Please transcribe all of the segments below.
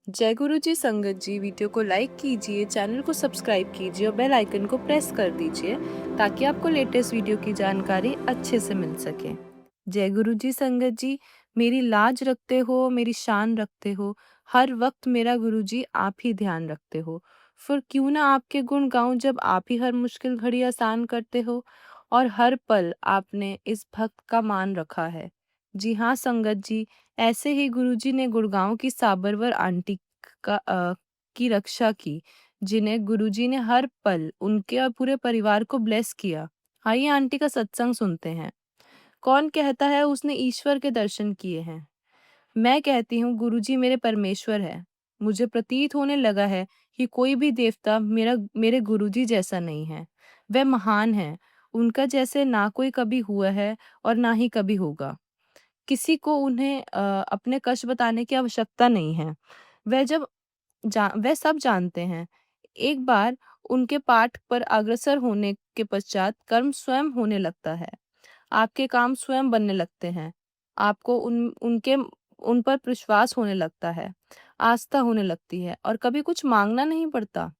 जय गुरु जी संगत जी, वीडियो को लाइक कीजिए, चैनल को सब्सक्राइब कीजिए और बेल आइकन को प्रेस कर दीजिए ताकि आपको लेटेस्ट वीडियो की जानकारी अच्छे से मिल सके। जय गुरु जी संगत जी, मेरी लाज रखते हो, मेरी शान रखते हो, हर वक्त मेरा गुरु जी आप ही ध्यान रखते हो। फिर क्यों ना आपके गुण गाऊं जब आप ही हर मुश्किल घड़ी आसान करते हो और हर पल आपने इस भक्त का मान रखा है। जी हाँ संगत जी, ऐसे ही गुरुजी ने गुड़गांव की साबरवर आंटी की रक्षा की, जिन्हें गुरुजी ने हर पल उनके और पूरे परिवार को ब्लेस किया। आइए आंटी का सत्संग सुनते हैं। कौन कहता है उसने ईश्वर के दर्शन किए हैं? मैं कहती हूँ गुरुजी मेरे परमेश्वर है। मुझे प्रतीत होने लगा है कि कोई भी देवता मेरे गुरुजी जैसा नहीं है। वह महान है। उनका जैसे ना कोई कभी हुआ है और ना ही कभी होगा। किसी को उन्हें अपने कष्ट बताने की आवश्यकता नहीं है। वह जब वह सब जानते हैं। एक बार उनके पाठ पर अग्रसर होने के पश्चात कर्म स्वयं होने लगता है। आपके काम स्वयं बनने लगते हैं। आपको उन पर विश्वास होने लगता है, आस्था होने लगती है और कभी कुछ मांगना नहीं पड़ता।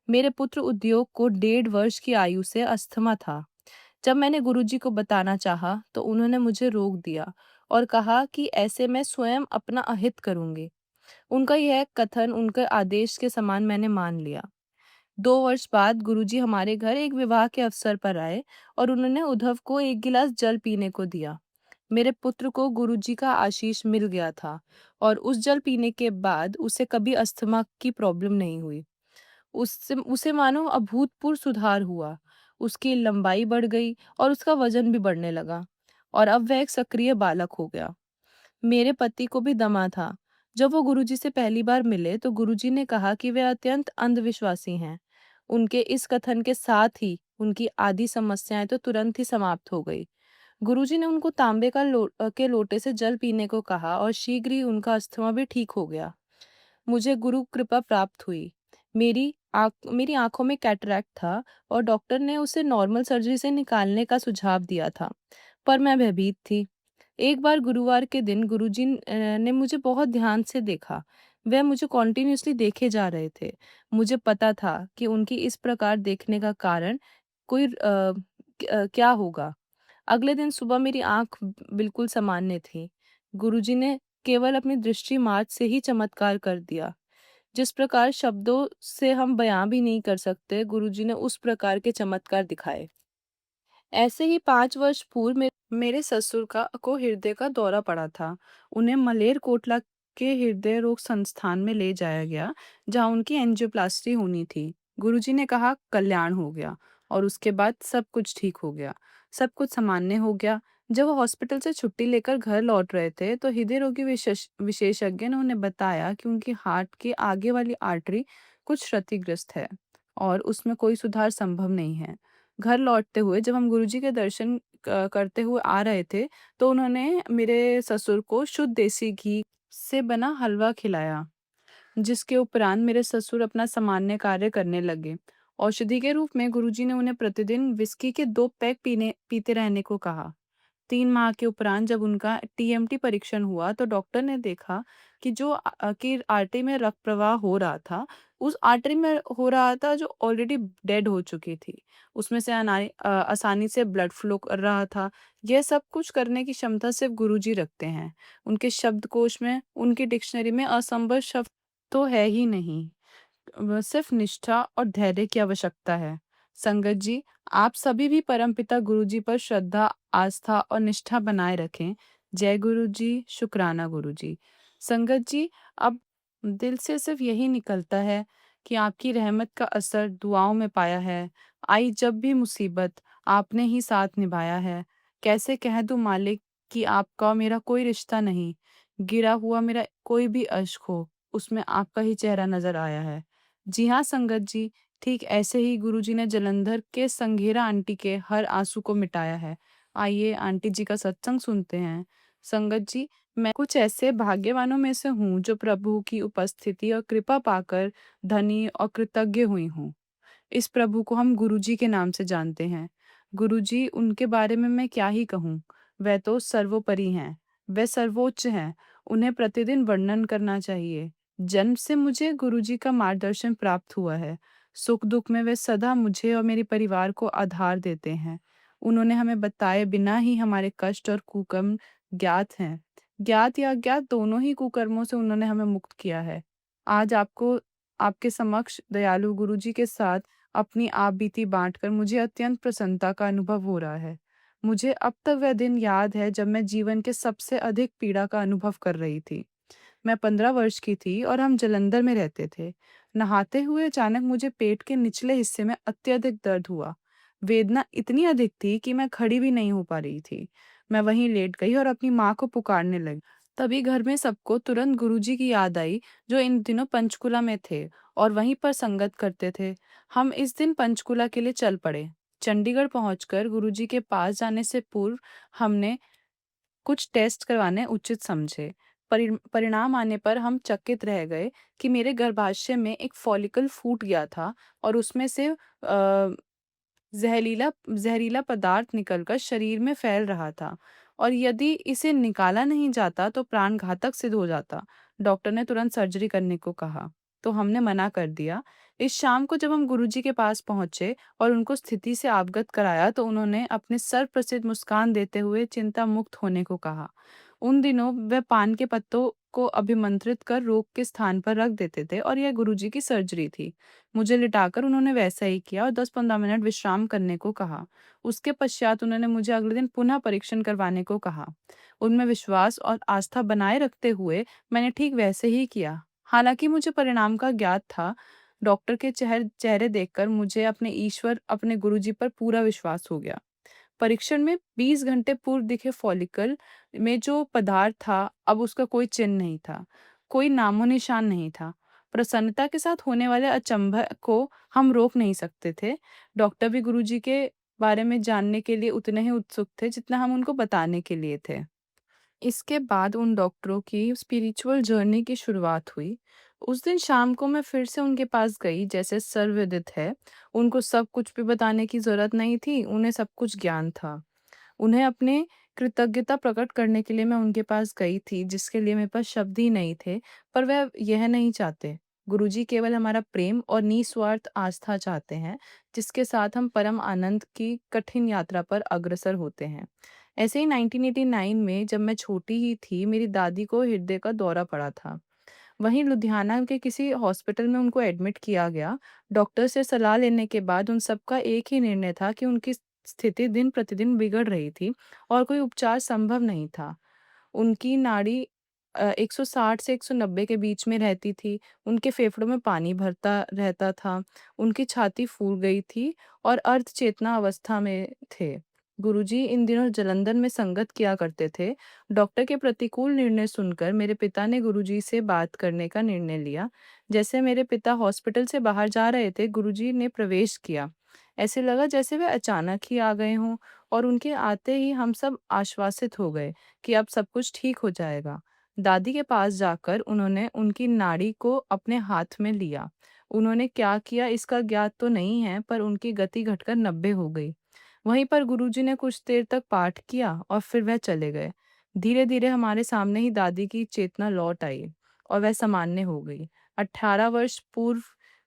मेरे पुत्र उद्योग को 1.5 वर्ष की आयु से अस्थमा था। जब मैंने गुरुजी को बताना चाहा तो उन्होंने मुझे रोक दिया और कहा कि ऐसे मैं स्वयं अपना अहित करूंगी। उनका यह कथन उनके आदेश के समान मैंने मान लिया। 2 वर्ष बाद गुरुजी हमारे घर एक विवाह के अवसर पर आए और उन्होंने उद्धव को एक गिलास जल पीने को दिया। मेरे पुत्र को गुरुजी का आशीष मिल गया था और उस जल पीने के बाद उसे कभी अस्थमा की प्रॉब्लम नहीं हुई। उससे उसे मानो अभूतपूर्व सुधार हुआ। उसकी लंबाई बढ़ गई और उसका वजन भी बढ़ने लगा और अब वह एक सक्रिय बालक हो गया। मेरे पति को भी दमा था। जब वो गुरुजी से पहली बार मिले तो गुरुजी ने कहा कि वे अत्यंत अंधविश्वासी हैं। उनके इस कथन के साथ ही उनकी आधी समस्याएं तो तुरंत ही समाप्त हो गई। गुरुजी ने उनको तांबे के लोटे से जल पीने को कहा और शीघ्र ही उनका अस्थमा भी ठीक हो गया। मुझे गुरु कृपा प्राप्त हुई। मेरी आंखों में कैटरैक्ट था और डॉक्टर ने उसे नॉर्मल सर्जरी से निकालने का सुझाव दिया था, पर मैं भयभीत थी। एक बार गुरुवार के दिन गुरुजी ने मुझे बहुत ध्यान से देखा। वह मुझे कॉन्टिन्यूअसली देखे जा रहे थे। मुझे पता था कि उनकी इस प्रकार देखने का कारण क्या होगा। अगले दिन सुबह मेरी आँख बिल्कुल सामान्य थी। गुरुजी ने केवल अपनी दृष्टि मार्ग से ही चमत्कार कर दिया। जिस प्रकार शब्दों से हम बयां भी नहीं कर सकते, गुरुजी ने उस प्रकार के चमत्कार दिखाए। ऐसे ही 5 वर्ष पूर्व मेरे ससुर का को हृदय का दौरा पड़ा था। उन्हें मलेरकोटला के हृदय रोग संस्थान में ले जाया गया, जहां उनकी एंजियोप्लास्टी होनी थी। गुरुजी ने कहा कल्याण हो गया और उसके बाद सब कुछ ठीक हो गया। सब कुछ सामान्य हो गया। जब वो हॉस्पिटल से छुट्टी लेकर घर लौट रहे थे तो हृदय रोगी विशेषज्ञ ने उन्हें बताया कि उनकी हार्ट की आगे वाली आर्टरी कुछ क्षतिग्रस्त है और उसमें कोई सुधार संभव नहीं है। घर लौटते हुए जब हम गुरुजी के दर्शन करते हुए आ रहे थे तो उन्होंने मेरे ससुर को शुद्ध देसी घी से बना हलवा खिलाया, जिसके उपरांत मेरे ससुर अपना सामान्य कार्य करने लगे। औषधि के रूप में गुरुजी ने उन्हें प्रतिदिन विस्की के 2 पैक पीते रहने को कहा। 3 माह के उपरांत जब उनका टीएमटी परीक्षण हुआ तो डॉक्टर ने देखा कि कि आर्टरी में रक्त प्रवाह हो रहा था, उस आर्टरी में हो रहा था जो ऑलरेडी डेड हो चुकी थी। उसमें से आसानी से ब्लड फ्लो कर रहा था। यह सब कुछ करने की क्षमता सिर्फ गुरुजी रखते हैं। उनके शब्दकोश में, उनकी डिक्शनरी में असंभव शब्द तो है ही नहीं। सिर्फ निष्ठा और धैर्य की आवश्यकता है। संगत जी, आप सभी भी परमपिता गुरुजी पर श्रद्धा, आस्था और निष्ठा बनाए रखें। जय गुरु जी, शुक्राना गुरु जी। संगत जी, अब दिल से सिर्फ यही निकलता है कि आपकी रहमत का असर दुआओं में पाया है। आई जब भी मुसीबत, आपने ही साथ निभाया है। कैसे कह दूं मालिक कि आपका और मेरा कोई रिश्ता नहीं। गिरा हुआ मेरा कोई भी अश्क हो, उसमें आपका ही चेहरा नजर आया है। जी हाँ संगत जी, ठीक ऐसे ही गुरुजी ने जलंधर के संघेरा आंटी के हर आंसू को मिटाया है। आइए आंटी जी का सत्संग सुनते हैं। संगत जी, मैं कुछ ऐसे भाग्यवानों में से हूँ जो प्रभु की उपस्थिति और कृपा पाकर धनी और कृतज्ञ हुई हूँ। इस प्रभु को हम गुरुजी के नाम से जानते हैं। गुरुजी, उनके बारे में मैं क्या ही कहूँ। वह तो सर्वोपरि हैं। वह सर्वोच्च हैं। उन्हें प्रतिदिन वर्णन करना चाहिए। जन्म से मुझे गुरुजी का मार्गदर्शन प्राप्त हुआ है। सुख-दुख में वे सदा मुझे और मेरे परिवार को आधार देते हैं। उन्होंने हमें बताए बिना ही हमारे कष्ट और कुकर्म ज्ञात हैं। ज्ञात या अज्ञात दोनों ही कुकर्मों से उन्होंने हमें मुक्त किया है। आज आपके समक्ष दयालु गुरुजी के साथ अपनी आप बीती बाँटकर मुझे अत्यंत प्रसन्नता का अनुभव हो रहा है। मुझे अब तक वह दिन याद है जब मैं जीवन के सबसे अधिक पीड़ा का अनुभव कर रही थी। मैं 15 वर्ष की थी और हम जालंधर में रहते थे। नहाते हुए अचानक मुझे पेट के निचले हिस्से में अत्यधिक दर्द हुआ। वेदना इतनी अधिक थी कि मैं खड़ी भी नहीं हो पा रही थी। मैं वहीं लेट गई और अपनी माँ को पुकारने लगी। तभी घर में सबको तुरंत गुरुजी की याद आई, जो इन दिनों पंचकुला में थे और वहीं पर संगत करते थे। हम इस दिन पंचकुला के लिए चल पड़े। चंडीगढ़ पहुंचकर गुरुजी के पास जाने से पूर्व हमने कुछ टेस्ट करवाने उचित समझे। परिणाम आने पर हम चकित रह गए कि मेरे गर्भाशय में एक फॉलिकल फूट गया था और उसमें से जहरीला जहरीला पदार्थ निकलकर शरीर में फैल रहा था और यदि इसे निकाला नहीं जाता तो प्राण घातक सिद्ध हो जाता। डॉक्टर ने तुरंत सर्जरी करने को कहा, तो हमने मना कर दिया। इस शाम को जब हम गुरुजी के पास पहुंचे और उनको स्थिति से अवगत कराया तो उन्होंने अपने सर्वप्रसिद्ध मुस्कान देते हुए चिंता मुक्त होने को कहा। उन दिनों वह पान के पत्तों को अभिमंत्रित कर रोग के स्थान पर रख देते थे और यह गुरुजी की सर्जरी थी। मुझे लिटाकर उन्होंने वैसा ही किया और 10-15 मिनट विश्राम करने को कहा। उसके पश्चात उन्होंने मुझे अगले दिन पुनः परीक्षण करवाने को कहा। उनमें विश्वास और आस्था बनाए रखते हुए मैंने ठीक वैसे ही किया। हालाँकि मुझे परिणाम का ज्ञात था, डॉक्टर के चेहरे देखकर मुझे अपने गुरुजी पर पूरा विश्वास हो गया। परीक्षण में 20 घंटे पूर्व दिखे फॉलिकल में जो पदार्थ था, अब उसका कोई चिन्ह नहीं था, कोई नामो-निशान नहीं था। प्रसन्नता के साथ होने वाले अचंभा को हम रोक नहीं सकते थे। डॉक्टर भी गुरुजी के बारे में जानने के लिए उतने ही उत्सुक थे, जितना हम उनको बताने के लिए थे। इसके बाद उन डॉक्टरों की स्पिरिचुअल जर्नी की शुरुआत हुई। उस दिन शाम को मैं फिर से उनके पास गई जैसे सर्वविदित है। उनको सब कुछ भी बताने की ज़रूरत नहीं थी, उन्हें सब कुछ ज्ञान था। उन्हें अपने कृतज्ञता प्रकट करने के लिए मैं उनके पास गई थी, जिसके लिए मेरे पास शब्द ही नहीं थे, पर वह यह नहीं चाहते। गुरुजी केवल हमारा प्रेम और निस्वार्थ आस्था चाहते हैं, जिसके साथ हम परम आनंद की कठिन यात्रा पर अग्रसर होते हैं। ऐसे ही 1989 में जब मैं छोटी ही थी, मेरी दादी को हृदय का दौरा पड़ा था। वहीं लुधियाना के किसी हॉस्पिटल में उनको एडमिट किया गया। डॉक्टर से सलाह लेने के बाद उन सबका एक ही निर्णय था कि उनकी स्थिति दिन-प्रतिदिन बिगड़ रही थी और कोई उपचार संभव नहीं था। उनकी नाड़ी 160 से 190 के बीच में रहती थी, उनके फेफड़ों में पानी भरता रहता था, उनकी छाती फूल गई थी और अर्धचेतना अवस्था में थे। गुरुजी इन दिनों जालंधर में संगत किया करते थे। डॉक्टर के प्रतिकूल निर्णय सुनकर मेरे पिता ने गुरुजी से बात करने का निर्णय लिया। जैसे मेरे पिता हॉस्पिटल से बाहर जा रहे थे, गुरुजी ने प्रवेश किया। ऐसे लगा जैसे वे अचानक ही आ गए हों और उनके आते ही हम सब आश्वासित हो गए कि अब सब कुछ ठीक हो जाएगा। दादी के पास जाकर उन्होंने उनकी नाड़ी को अपने हाथ में लिया। उन्होंने क्या किया इसका ज्ञात तो नहीं है, पर उनकी गति घटकर 90 हो गई। वहीं पर गुरुजी ने कुछ देर तक पाठ किया और फिर वह चले गए। धीरे-धीरे हमारे सामने ही दादी की चेतना लौट आई और वह सामान्य हो गई। 18 वर्ष पूर्व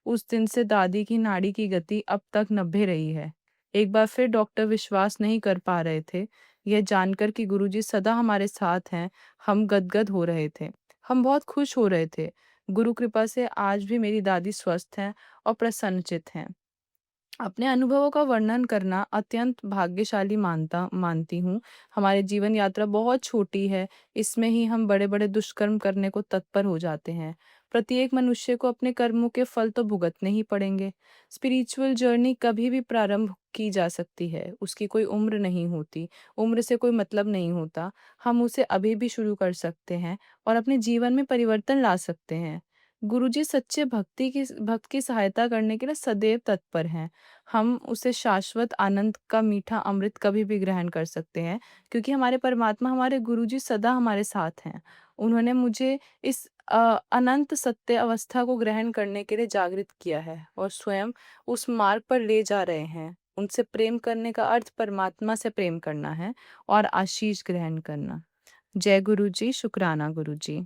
उस दिन से दादी की नाड़ी की गति अब तक 90 रही है। एक बार फिर डॉक्टर विश्वास नहीं कर पा रहे थे। यह जानकर कि गुरुजी सदा हमारे साथ हैं, हम गदगद हो रहे थे। हम बहुत खुश हो रहे थे। गुरु कृपा से आज भी मेरी दादी स्वस्थ हैं और प्रसन्नचित्त हैं। अपने अनुभवों का वर्णन करना अत्यंत भाग्यशाली मानती हूँ। हमारी जीवन यात्रा बहुत छोटी है, इसमें ही हम बड़े-बड़े दुष्कर्म करने को तत्पर हो जाते हैं। प्रत्येक मनुष्य को अपने कर्मों के फल तो भुगतने ही पड़ेंगे। स्पिरिचुअल जर्नी कभी भी प्रारंभ की जा सकती है, उसकी कोई उम्र नहीं होती, उम्र से कोई मतलब नहीं होता। हम उसे अभी भी शुरू कर सकते हैं और अपने जीवन में परिवर्तन ला सकते हैं। गुरुजी सच्चे भक्त की सहायता करने के लिए सदैव तत्पर हैं। हम उसे शाश्वत आनंद का मीठा अमृत कभी भी ग्रहण कर सकते हैं, क्योंकि हमारे परमात्मा हमारे गुरुजी सदा हमारे साथ हैं। उन्होंने मुझे इस अनंत सत्य अवस्था को ग्रहण करने के लिए जागृत किया है और स्वयं उस मार्ग पर ले जा रहे हैं। उनसे प्रेम करने का अर्थ परमात्मा से प्रेम करना है और आशीष ग्रहण करना। जय गुरु जी, शुक्राना गुरु जी।